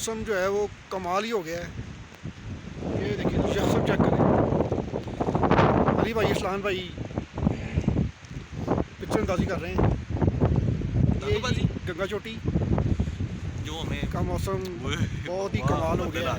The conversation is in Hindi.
मौसम जो है वो कमाल ही हो गया है। ये देखिए मौसम चेक करें। अली भाई इस्लान भाई पिक्चर अंदाजी कर रहे हैं। ये गंगा चोटी जो हमें का मौसम बहुत ही कमाल हो गया है।